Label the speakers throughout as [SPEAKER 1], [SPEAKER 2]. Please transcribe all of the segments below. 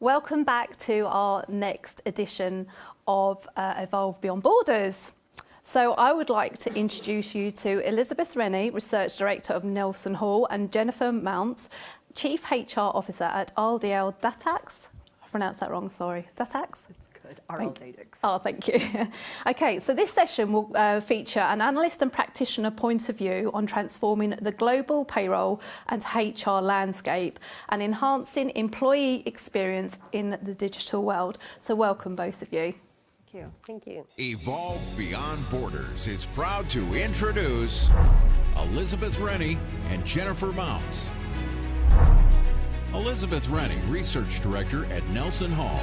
[SPEAKER 1] Welcome back to our next edition of Evolve Beyond Borders. So I would like to introduce you to Elizabeth Rennie, Research Director of NelsonHall, and Jennifer Mounce, Chief HR Officer at RLDatix. I pronounced that wrong, sorry. Datax?
[SPEAKER 2] It's good. RLDatix.
[SPEAKER 1] Oh, thank you. Okay, so this session will feature an analyst and practitioner point of view on transforming the global payroll and HR landscape and enhancing employee experience in the digital world. So welcome, both of you.
[SPEAKER 2] Thank you.
[SPEAKER 3] Thank you.
[SPEAKER 4] Evolve Beyond Borders is proud to introduce Elizabeth Rennie and Jennifer Mounce. Elizabeth Rennie, Research Director at NelsonHall.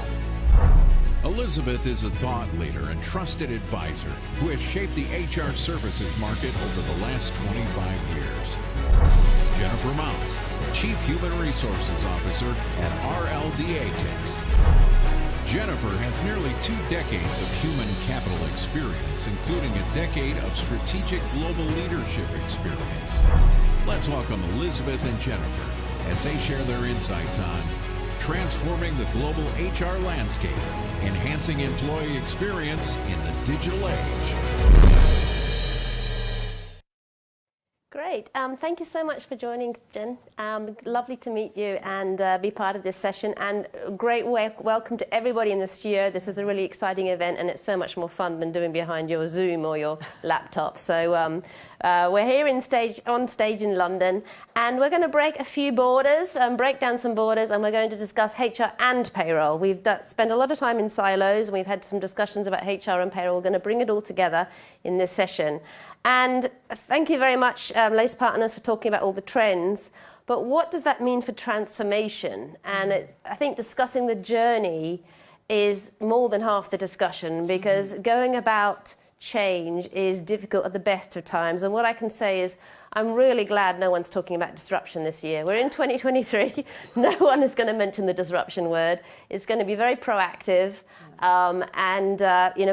[SPEAKER 4] Elizabeth is a thought leader and trusted advisor who has shaped the HR services market over the last 25 years. Jennifer Mounce, Chief Human Resources Officer at RLDatix. Jennifer has nearly 2 decades of human capital experience, including a decade of strategic global leadership experience. Let's welcome Elizabeth and Jennifer as they share their insights on transforming the global HR landscape, enhancing employee experience in the digital age.
[SPEAKER 3] Great. Thank you so much for joining, Jen. Lovely to meet you and be part of this session. And great welcome to everybody in the studio. This is a really exciting event, and it's so much more fun than doing behind your Zoom or your laptop. So we're here on stage in London, and we're going to break a few borders, break down some borders, and we're going to discuss HR and payroll. We've spent a lot of time in silos, and we've had some discussions about HR and payroll. We're going to bring it all together in this session. And thank you very much, Lace Partners, for talking about all the trends. But what does that mean for transformation? And I think discussing the journey is more than half the discussion, because going about change is difficult at the best of times. And what I can say is I'm really glad no one's talking about disruption this year. We're in 2023. No one is going to mention the disruption word. It's going to be very proactive.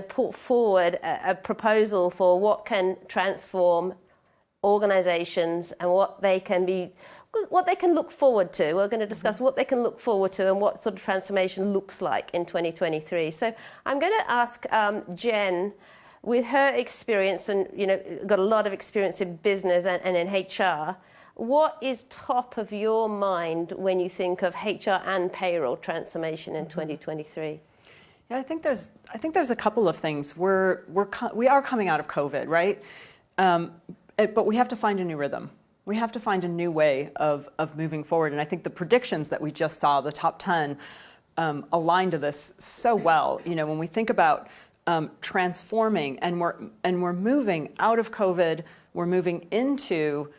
[SPEAKER 3] Put forward a proposal for what can transform organizations and what they can look forward to. We're going to discuss what they can look forward to and what sort of transformation looks like in 2023. So I'm going to ask Jen, with her experience and got a lot of experience in business and in HR, what is top of your mind when you think of HR and payroll transformation in 2023?
[SPEAKER 2] Yeah, I think there's a couple of things. We are coming out of COVID, right? But we have to find a new rhythm. We have to find a new way of moving forward. And I think the predictions that we just saw, the top 10, align to this so well. When we think about transforming, and we're moving out of COVID, we're moving into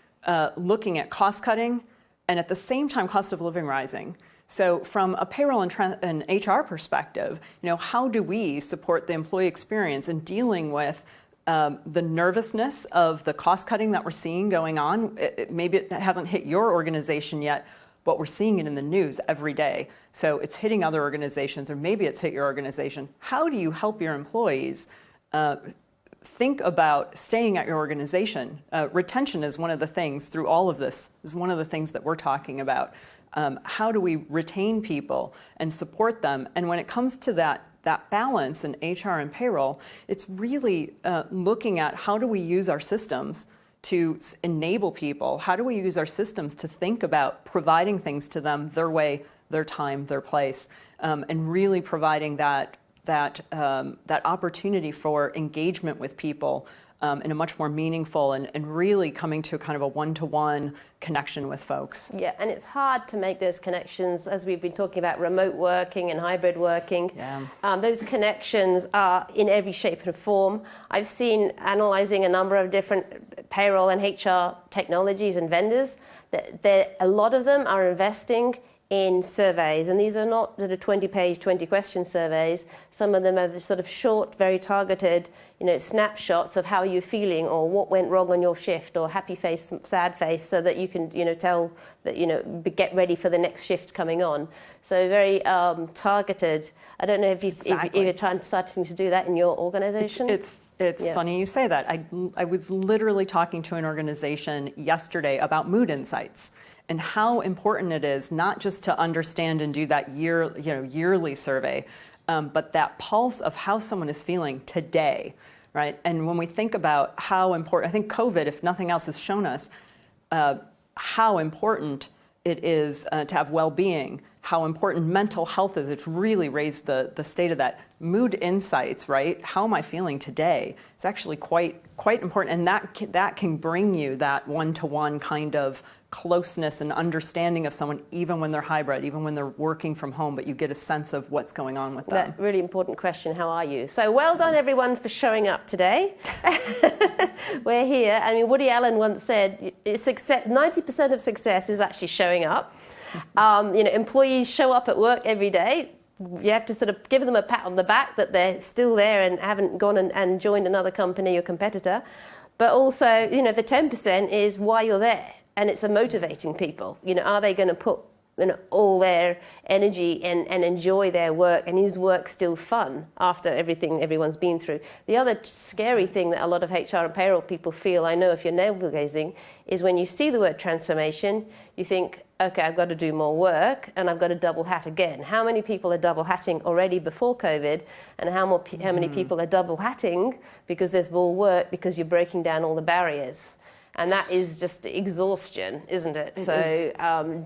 [SPEAKER 2] looking at cost cutting, and at the same time, cost of living rising. So from a payroll and HR perspective, how do we support the employee experience in dealing with the nervousness of the cost cutting that we're seeing going on? Maybe it hasn't hit your organization yet, but we're seeing it in the news every day. So it's hitting other organizations, or maybe it's hit your organization. How do you help your employees think about staying at your organization? Retention is one of the things through all of this, is one of the things that we're talking about. How do we retain people and support them? And when it comes to that balance in HR and payroll, it's really looking at how do we use our systems to enable people? How do we use our systems to think about providing things to them their way, their time, their place, and really providing that opportunity for engagement with people in a much more meaningful and really coming to kind of a one-to-one connection with folks.
[SPEAKER 3] Yeah, and it's hard to make those connections, as we've been talking about remote working and hybrid working.
[SPEAKER 2] Yeah.
[SPEAKER 3] Those connections are in every shape and form. I've seen, analysing a number of different payroll and HR technologies and vendors, that a lot of them are investing in surveys, and these are not the 20-page, 20-question surveys. Some of them are sort of short, very targeted, snapshots of how you're feeling or what went wrong on your shift, or happy face, sad face, so that you can, tell that, get ready for the next shift coming on. So very targeted. I don't know if you're starting to do that in your organization.
[SPEAKER 2] It's funny you say that. I was literally talking to an organization yesterday about mood insights. and how important it is not just to understand and do that yearly survey, but that pulse of how someone is feeling today, right? And when we think about how important, I think COVID, if nothing else, has shown us how important it is to have well-being, how important mental health is. It's really raised the state of that. Mood insights, right? How am I feeling today? It's actually quite important, and that can bring you that one-to-one kind of closeness and understanding of someone, even when they're hybrid, even when they're working from home, but you get a sense of what's going on with them.
[SPEAKER 3] That really important question, how are you? So well done everyone for showing up today. We're here. I mean, Woody Allen once said, 90% of success is actually showing up. Employees show up at work every day. You have to sort of give them a pat on the back that they're still there and haven't gone and joined another company or competitor. But also, the 10% is why you're there. And it's motivating people. Are they going to put all their energy and enjoy their work? And is work still fun after everything everyone's been through? The other scary thing that a lot of HR and payroll people feel, I know if you're navel-gazing, is when you see the word transformation, you think, okay, I've got to do more work and I've got to double hat again. How many people are double hatting already before COVID, and how many people are double hatting because there's more work because you're breaking down all the barriers? And that is just exhaustion, isn't it?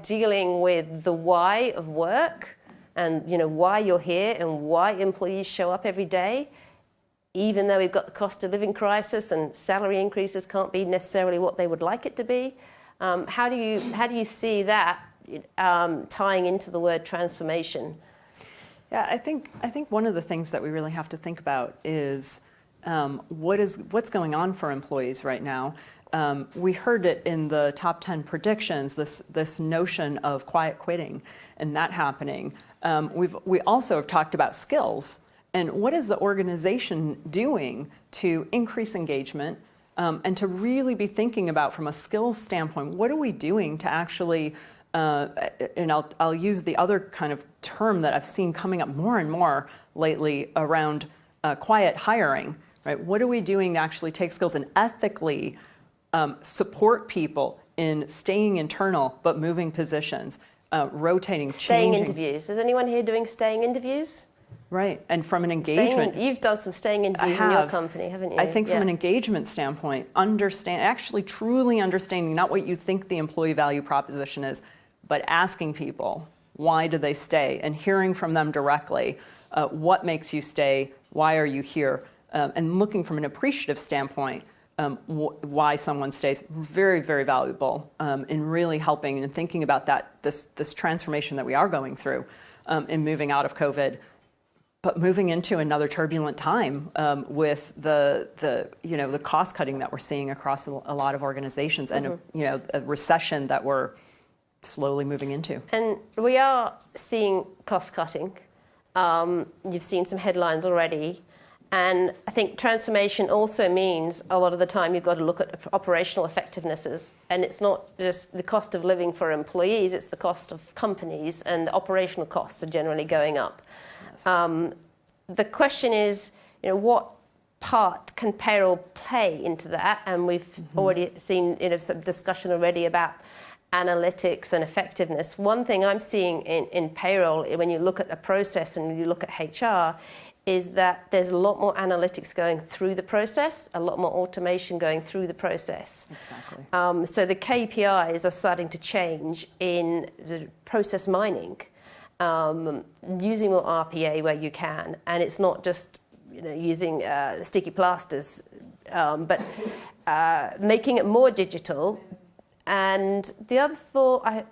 [SPEAKER 3] Dealing with the why of work and why you're here and why employees show up every day, even though we've got the cost of living crisis and salary increases can't be necessarily what they would like it to be. How do you see that tying into the word transformation?
[SPEAKER 2] Yeah, I think one of the things that we really have to think about is what's going on for employees right now. We heard it in the top 10 predictions, this notion of quiet quitting and that happening. We also have talked about skills and what is the organization doing to increase engagement and to really be thinking about from a skills standpoint, what are we doing to actually, and I'll use the other kind of term that I've seen coming up more and more lately around quiet hiring, right? What are we doing to actually take skills and ethically support people in staying internal but moving positions, rotating,
[SPEAKER 3] staying
[SPEAKER 2] changing.
[SPEAKER 3] Interviews. Is anyone here doing staying interviews?
[SPEAKER 2] Right, and from an engagement.
[SPEAKER 3] You've done some staying interviews in your company, haven't you?
[SPEAKER 2] I think from an engagement standpoint, actually truly understanding not what you think the employee value proposition is, but asking people, why do they stay? And hearing from them directly, what makes you stay? Why are you here? And looking from an appreciative standpoint, why someone stays, very, very valuable in really helping and thinking about this transformation that we are going through in moving out of COVID, but moving into another turbulent time with the cost cutting that we're seeing across a lot of organizations and a recession that we're slowly moving into.
[SPEAKER 3] And we are seeing cost cutting. You've seen some headlines already. And I think transformation also means a lot of the time you've got to look at operational effectivenesses. And it's not just the cost of living for employees, it's the cost of companies, and operational costs are generally going up. Yes. The question is, what part can payroll play into that? And we've already seen some discussion already about analytics and effectiveness. One thing I'm seeing in payroll, when you look at the process and you look at HR, is that there's a lot more analytics going through the process, a lot more automation going through the process.
[SPEAKER 2] Exactly.
[SPEAKER 3] So the KPIs are starting to change in the process mining, using more RPA where you can, and it's not just using sticky plasters, but making it more digital. And the other thought,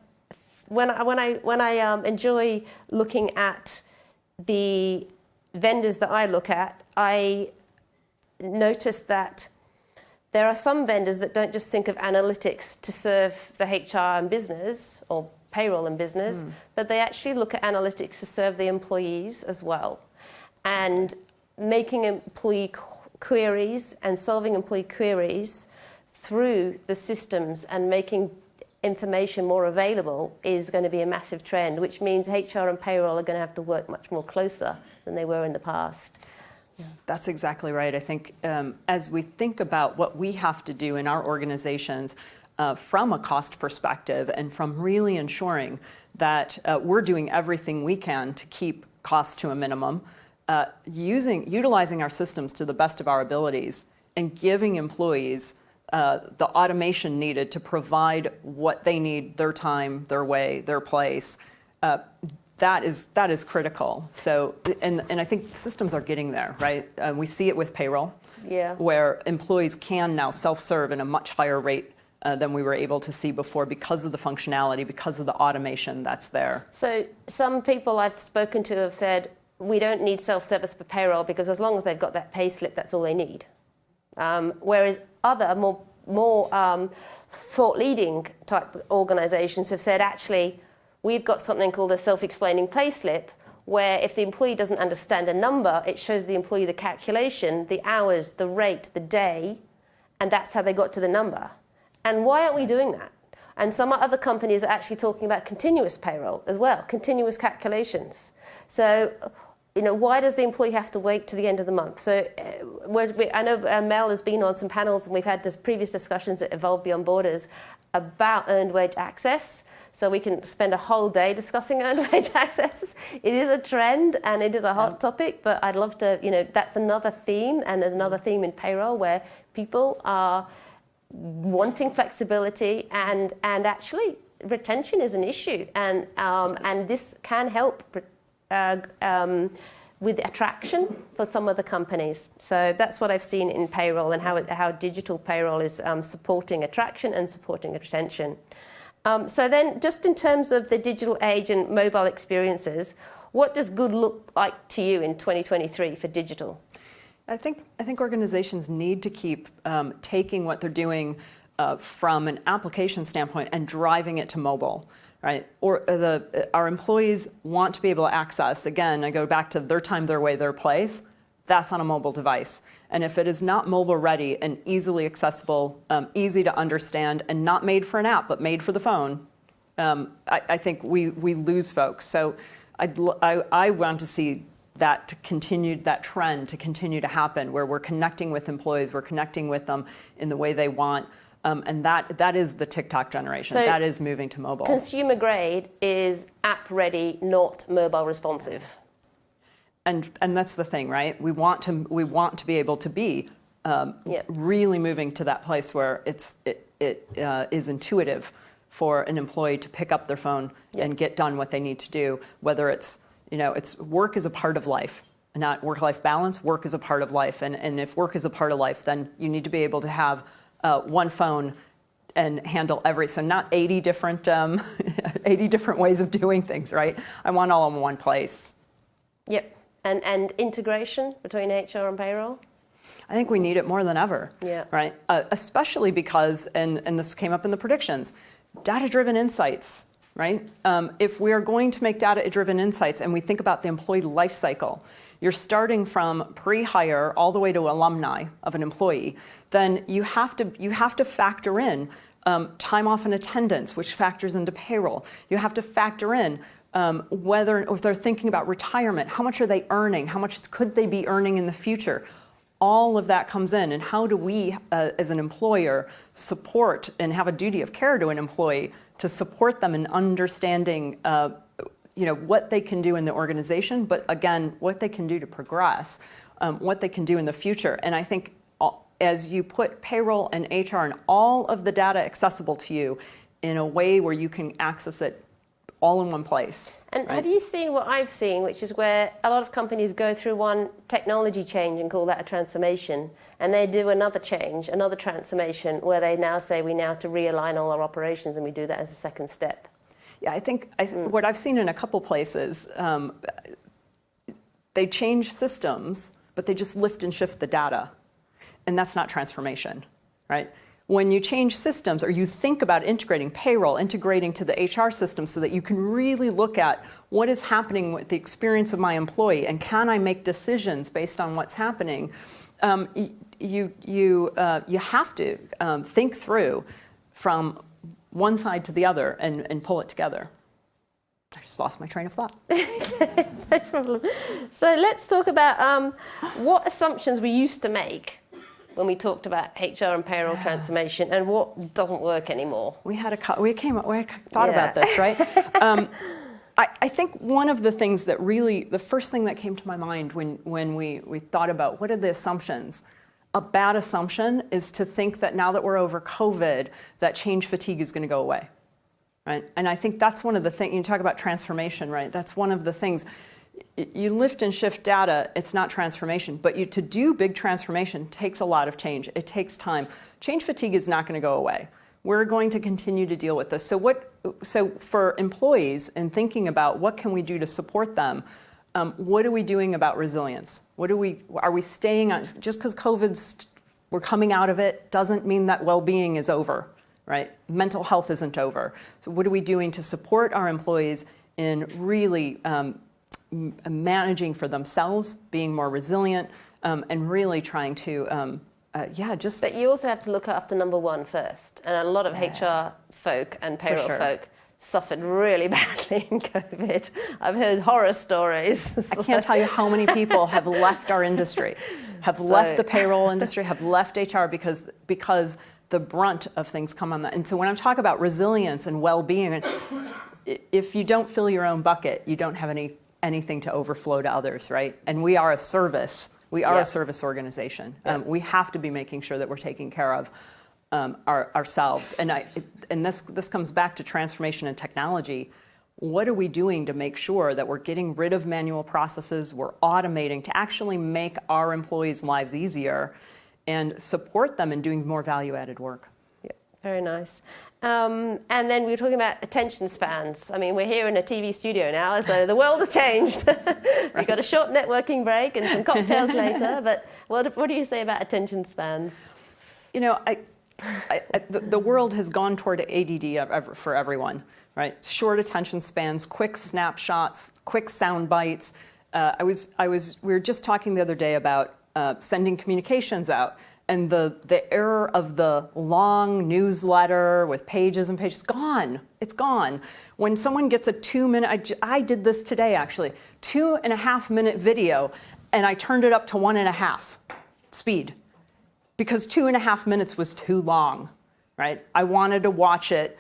[SPEAKER 3] when I enjoy looking at the vendors that I look at, I notice that there are some vendors that don't just think of analytics to serve the HR and business or payroll and business, but they actually look at analytics to serve the employees as well. And making employee queries and solving employee queries through the systems and making information more available is going to be a massive trend, which means HR and payroll are going to have to work much more closer than they were in the past.
[SPEAKER 2] Yeah, that's exactly right. I think as we think about what we have to do in our organizations, from a cost perspective and from really ensuring that we're doing everything we can to keep costs to a minimum, utilizing our systems to the best of our abilities, and giving employees the automation needed to provide what they need, their time, their way, their place. That is critical. So, and I think systems are getting there, right? We see it with payroll, where employees can now self-serve in a much higher rate than we were able to see before because of the functionality, because of the automation that's there.
[SPEAKER 3] So some people I've spoken to have said, we don't need self-service for payroll because as long as they've got that pay slip, that's all they need. Whereas other more thought-leading type organizations have said, actually, we've got something called a self-explaining payslip, where if the employee doesn't understand a number, it shows the employee the calculation, the hours, the rate, the day, and that's how they got to the number. And why aren't we doing that? And some other companies are actually talking about continuous payroll as well, continuous calculations. So, why does the employee have to wait to the end of the month? So I know Mel has been on some panels and we've had previous discussions at Evolve Beyond Borders about earned wage access. So we can spend a whole day discussing earned wage access. It is a trend and it is a hot topic, but I'd love to, that's another theme, and there's another theme in payroll where people are wanting flexibility and actually retention is an issue, and this can help with attraction for some of the companies. So that's what I've seen in payroll and how digital payroll is supporting attraction and supporting retention. So then, just in terms of the digital age and mobile experiences, what does good look like to you in 2023 for digital?
[SPEAKER 2] I think organizations need to keep taking what they're doing from an application standpoint and driving it to mobile, right? Or our employees want to be able to access, again, I go back to their time, their way, their place, that's on a mobile device. And if it is not mobile ready and easily accessible, easy to understand, and not made for an app, but made for the phone, I think we lose folks. So I want to see that trend to continue to happen, where we're connecting with employees, we're connecting with them in the way they want. And that is the TikTok generation. So that is moving to mobile.
[SPEAKER 3] Consumer grade is app ready, not mobile responsive.
[SPEAKER 2] And that's the thing, right? We want to be able to be really moving to that place where it is intuitive for an employee to pick up their phone and get done what they need to do. Whether it's work is a part of life, not work-life balance. Work is a part of life, and if work is a part of life, then you need to be able to have one phone and handle so not 80 different ways of doing things, right? I want all in one place.
[SPEAKER 3] Yep. And integration between HR and payroll?
[SPEAKER 2] I think we need it more than ever, right? Especially because, and this came up in the predictions, data-driven insights, right? If we are going to make data-driven insights and we think about the employee life cycle, you're starting from pre-hire all the way to alumni of an employee, then you have to factor in time off and attendance, which factors into payroll. You have to factor in if they're thinking about retirement, how much are they earning? How much could they be earning in the future? All of that comes in, and how do we, as an employer, support and have a duty of care to an employee to support them in understanding what they can do in the organization, but again, what they can do to progress, what they can do in the future. And I think as you put payroll and HR and all of the data accessible to you in a way where you can access it all in one place.
[SPEAKER 3] And
[SPEAKER 2] right?
[SPEAKER 3] Have you seen what I've seen, which is where a lot of companies go through one technology change and call that a transformation, and they do another change, another transformation, where they now say we now have to realign all our operations, and we do that as a second step.
[SPEAKER 2] Yeah, I think what I've seen in a couple places, they change systems, but they just lift and shift the data, and that's not transformation, right? When you change systems, or you think about integrating payroll, integrating to the HR system so that you can really look at what is happening with the experience of my employee, and can I make decisions based on what's happening, you have to think through from one side to the other and pull it together. I just lost my train of thought.
[SPEAKER 3] No problem. So let's talk about what assumptions we used to make when we talked about HR and payroll transformation and what doesn't work anymore.
[SPEAKER 2] We thought about this, right? I think one of the things that really, the first thing that came to my mind when we thought about what are the assumptions. A bad assumption is to think that now that we're over COVID, that change fatigue is going to go away, right? And I think that's one of the things, you talk about transformation, right? That's one of the things. You lift and shift data, it's not transformation, but to do big transformation takes a lot of change. It takes time. Change fatigue is not going to go away. We're going to continue to deal with this. So for employees and thinking about what can we do to support them, what are we doing about resilience? Are we staying on, just because we're coming out of it doesn't mean that well-being is over, right? Mental health isn't over. So what are we doing to support our employees in really managing for themselves, being more resilient, and really trying to,
[SPEAKER 3] But you also have to look after number one first. And a lot of HR folk and payroll folk suffered really badly in COVID. I've heard horror stories.
[SPEAKER 2] I can't tell you how many people have left our industry, left the payroll industry, have left HR because the brunt of things come on that. And so when I'm talking about resilience and well-being, if you don't fill your own bucket, you don't have anything to overflow to others, right? And we are a service. We are a service organization. We have to be making sure that we're taking care of ourselves. And this comes back to transformation and technology. What are we doing to make sure that we're getting rid of manual processes, we're automating to actually make our employees' lives easier and support them in doing more value-added work?
[SPEAKER 3] Yeah, very nice. And then we were talking about attention spans. I mean, we're here in a TV studio now, so the world has changed. We've got a short networking break and some cocktails later, but what do you say about attention spans?
[SPEAKER 2] You know, the world has gone toward ADD for everyone, right? Short attention spans, quick snapshots, quick sound bites. We were just talking the other day about sending communications out, and the era of the long newsletter with pages and pages, it's gone. When someone gets a 2-minute, I did this today actually, 2.5-minute video, and I turned it up to 1.5 speed. Because 2.5 minutes was too long, right? I wanted to watch it,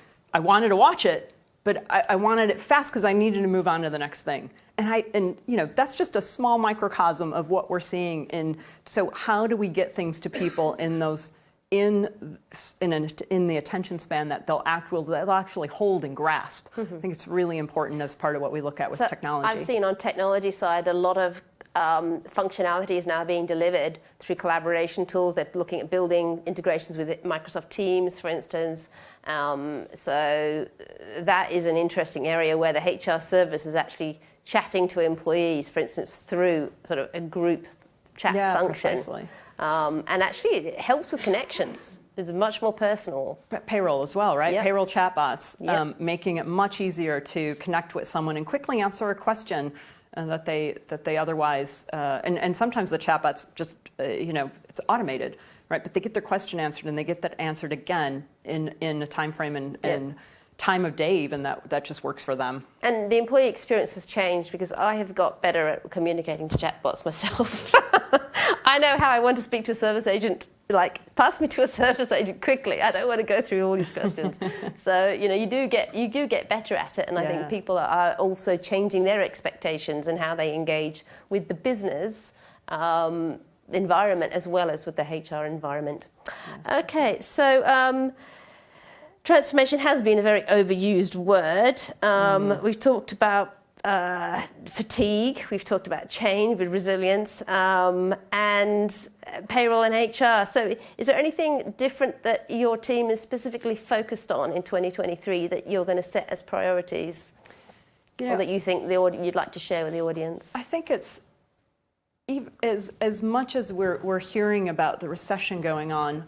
[SPEAKER 2] but I wanted it fast because I needed to move on to the next thing. And you know, that's just a small microcosm of what we're seeing. So how do we get things to people in the attention span that they'll actually hold and grasp? I think it's really important as part of what we look at with technology.
[SPEAKER 3] I've seen on technology side a lot of functionality is now being delivered through collaboration tools. They're looking at building integrations with Microsoft Teams, for instance. So that is an interesting area where the HR service is actually chatting to employees, for instance, through sort of a group chat function.
[SPEAKER 2] Precisely.
[SPEAKER 3] And actually it helps with connections. It's much more personal.
[SPEAKER 2] Payroll as well, right?
[SPEAKER 3] Yep.
[SPEAKER 2] Payroll chatbots, making it much easier to connect with someone and quickly answer a question that they otherwise, and sometimes the chatbots just, it's automated, right? But they get their question answered and they get that answered again in a time frame and time of day even that just works for them.
[SPEAKER 3] And the employee experience has changed because I have got better at communicating to chatbots myself. I know how I want to speak to a service agent. Like, pass me to a service agent quickly. I don't want to go through all these questions. So, you do get better at it. And I think people are also changing their expectations and how they engage with the business environment as well as with the HR environment. Okay, so transformation has been a very overused word. We've talked about fatigue, we've talked about change with resilience, and payroll and HR. So is there anything different that your team is specifically focused on in 2023 that you're going to set as priorities, or that you think you'd like to share with the audience?
[SPEAKER 2] I think it's, as much as we're hearing about the recession going on,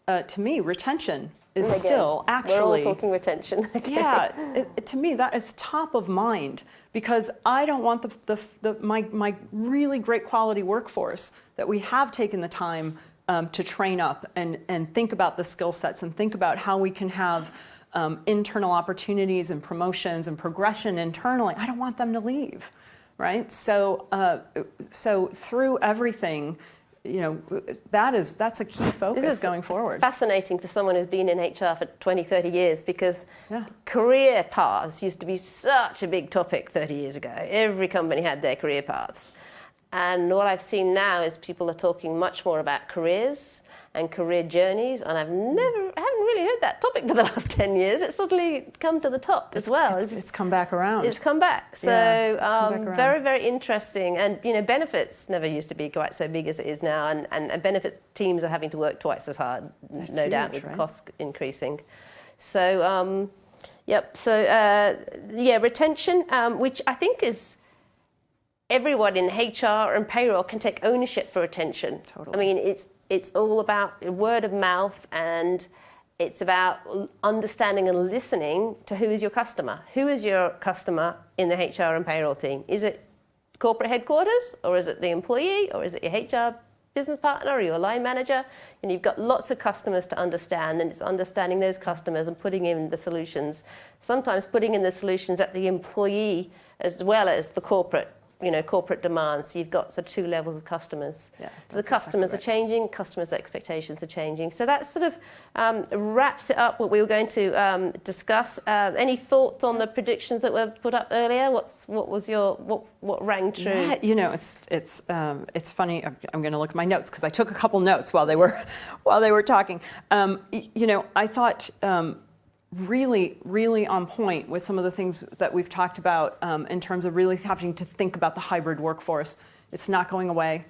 [SPEAKER 2] to me, retention is still actually...
[SPEAKER 3] We're all talking retention.
[SPEAKER 2] To me, that is top of mind, because I don't want my really great quality workforce that we have taken the time to train up and think about the skill sets and think about how we can have internal opportunities and promotions and progression internally. I don't want them to leave, right? So through everything, that's a key focus going forward.
[SPEAKER 3] Fascinating for someone who's been in HR for 20, 30 years, because career paths used to be such a big topic 30 years ago. Every company had their career paths. And what I've seen now is people are talking much more about careers and career journeys, and I haven't really heard that topic for the last 10 years. It's suddenly come to the top as well.
[SPEAKER 2] It's come back around.
[SPEAKER 3] It's come back. So
[SPEAKER 2] it's come back around.
[SPEAKER 3] very, very interesting. And benefits never used to be quite so big as it is now, and benefits teams are having to work twice as hard, no doubt, with costs increasing. So retention, which I think is everyone in HR and payroll can take ownership for retention.
[SPEAKER 2] Totally.
[SPEAKER 3] I mean, it's all about word of mouth, and it's about understanding and listening to who is your customer. Who is your customer in the HR and payroll team? Is it corporate headquarters, or is it the employee, or is it your HR business partner or your line manager? And you've got lots of customers to understand, and it's understanding those customers and putting in the solutions. Sometimes putting in the solutions at the employee as well as the corporate demands. So you've got sort of two levels of customers.
[SPEAKER 2] Yeah,
[SPEAKER 3] so the customers are changing, customers' expectations are changing. So that sort of wraps it up what we were going to discuss. Any thoughts on the predictions that were put up earlier? What rang true?
[SPEAKER 2] Yeah, it's funny. I'm going to look at my notes because I took a couple notes while they were talking. I thought. Really, really on point with some of the things that we've talked about in terms of really having to think about the hybrid workforce. It's not going away.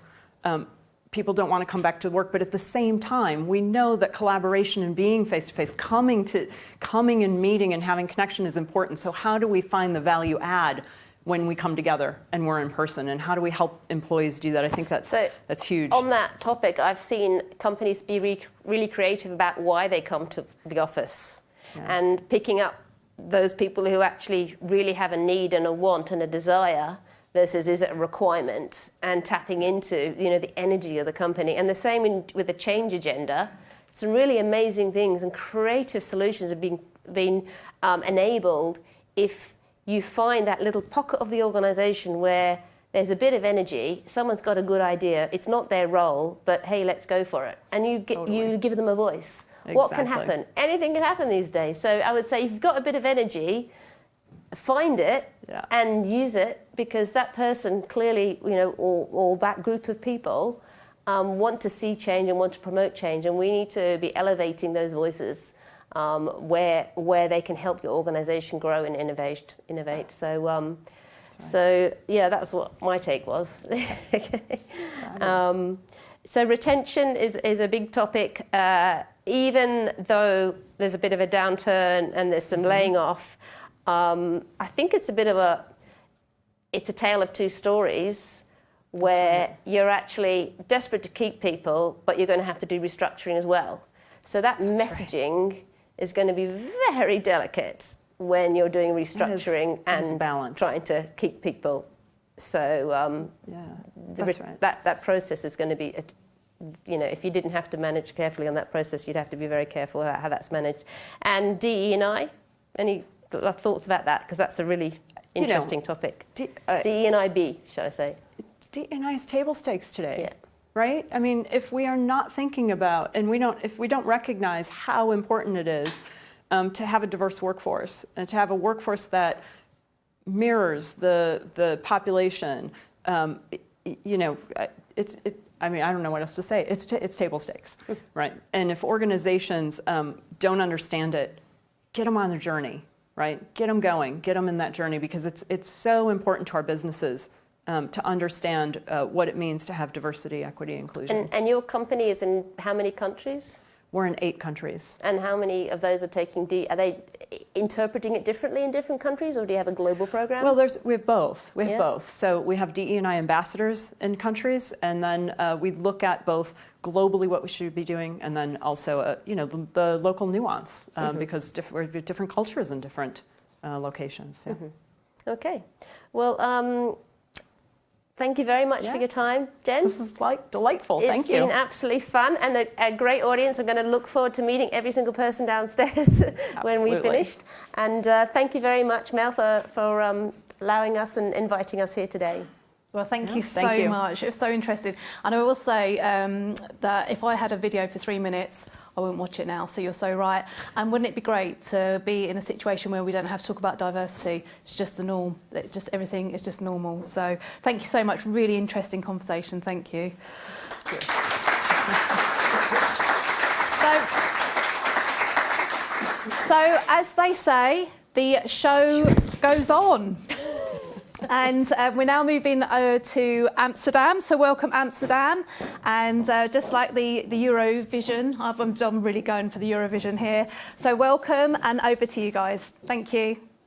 [SPEAKER 2] People don't want to come back to work, but at the same time, we know that collaboration and being face-to-face, coming and meeting and having connection is important. So how do we find the value add when we come together and we're in person, and how do we help employees do that? I think that's huge.
[SPEAKER 3] On that topic, I've seen companies be really creative about why they come to the office. Yeah. And picking up those people who actually really have a need and a want and a desire versus is it a requirement, and tapping into the energy of the company. And the same with the change agenda. Some really amazing things and creative solutions have been enabled if you find that little pocket of the organisation where there's a bit of energy, someone's got a good idea, it's not their role, but hey, let's go for it. And you give them a voice. Exactly. What can happen? Anything can happen these days. So I would say if you've got a bit of energy, find it and use it, because that person clearly, or that group of people want to see change and want to promote change. And we need to be elevating those voices where they can help your organisation grow and innovate. So that's what my take was. So retention is a big topic. Even though there's a bit of a downturn and there's some laying off, I think it's a tale of two stories, where you're actually desperate to keep people, but you're going to have to do restructuring as well. So that messaging is going to be very delicate when you're doing restructuring and trying to keep people. So that process is going to be, if you didn't have to manage carefully on that process, you'd have to be very careful about how that's managed. And DE&I, any thoughts about that? Because that's a really interesting topic. DE&IB, shall I say?
[SPEAKER 2] DE&I is table stakes today, right? I mean, if we are not thinking about, and if we don't recognize how important it is to have a diverse workforce, and to have a workforce that mirrors the population, I don't know what else to say. It's table stakes, right? And if organizations don't understand it, get them on the journey, right? Get them going, get them in that journey, because it's so important to our businesses to understand what it means to have diversity, equity, inclusion.
[SPEAKER 3] And your company is in how many countries?
[SPEAKER 2] We're in 8 countries.
[SPEAKER 3] And how many of those are taking are they interpreting it differently in different countries, or do you have a global program?
[SPEAKER 2] Well, we have both. We have both. So we have DE&I ambassadors in countries, and then we look at both globally what we should be doing, and then also the local nuance, because we have different cultures in different locations. Yeah.
[SPEAKER 3] Okay. Well. Thank you very much for your time, Jen.
[SPEAKER 2] This is delightful. Thank you.
[SPEAKER 3] It's been absolutely fun and a great audience. I'm going to look forward to meeting every single person downstairs when we finished. And thank you very much, Mel, for allowing us and inviting us here today.
[SPEAKER 1] Well, thank you so
[SPEAKER 2] thank you.
[SPEAKER 1] much. It was so interesting. And I will say that if I had a video for 3 minutes, I wouldn't watch it now. So you're so right. And wouldn't it be great to be in a situation where we don't have to talk about diversity? It's just the norm. Just everything is just normal. So thank you so much. Really interesting conversation. Thank you. So as they say, the show goes on. And we're now moving to Amsterdam. So welcome Amsterdam. And just like the Eurovision, I'm really going for the Eurovision here. So welcome and over to you guys. Thank you.